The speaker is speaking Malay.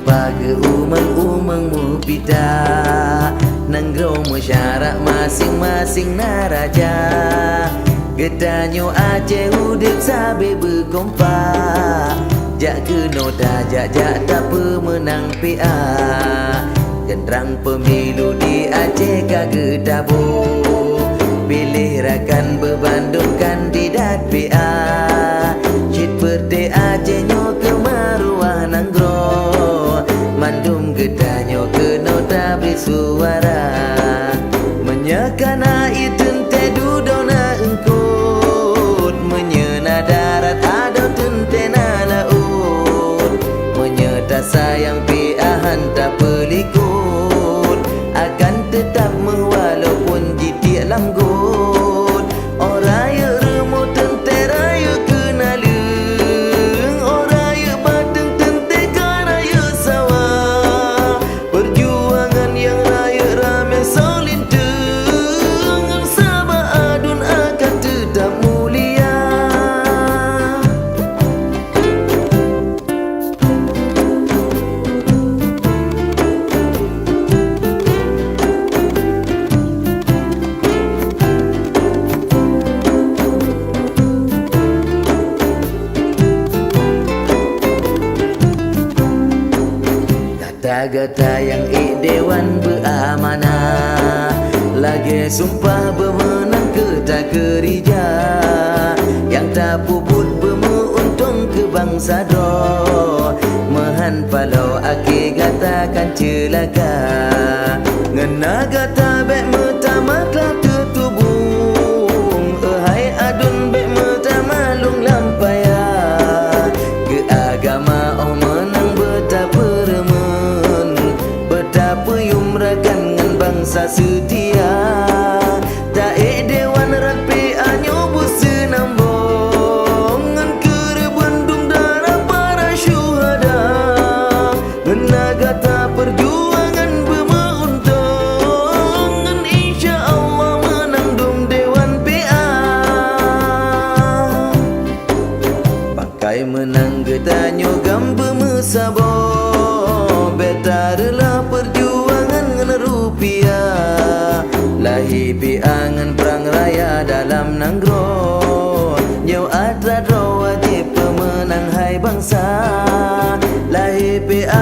Pagi umang-umang mu pita Nanggro musyarak masing-masing naraja Gedanyo Aceh udip sabe berkompak Jak keno dajak tak pemenang PA Genderang pemilu di Aceh kagak dabo Pilih rakan berbandung kandidat PA Cit berde Aceh nyo ke maruah nanggro Mandum gedanyo keno tak beri suara Menyekana itu tedu dona engkut Menyena darat ada tentena laut Menyeta sayang piahan tak pelikut Akan tetap walaupun jitik langgut Oraya remut tenteraya kenaleng Oraya bateng tentekan raya sawah Perjuangan yang raya ramai solinteng Sabah adun akan tetap mulia Gata-gata yang dewan beramanah Lagi sumpah bermenang ke tak kerja Yang tak puput bermuntung ke bangsa do Mehan palau aki gatakan celaka Ngena gata bek metamaklah tertubung Ehai adun bek metamalung lampaya Ke agama oh menang betapa Betapa yumrakan dengan bangsa setia Tak dewan rapi anyo bersenambung Ngan kerebendung darah para syuhada Menagata perjuangan beruntung Ngan insya Allah menang dum dewan PA Pakai menang getanyo gambar mesabo Betaralah perjuangan dengan rupiah Lahi piangan perang raya dalam nanggro Nyau adra wajib pemenang hai bangsa Lahi piangan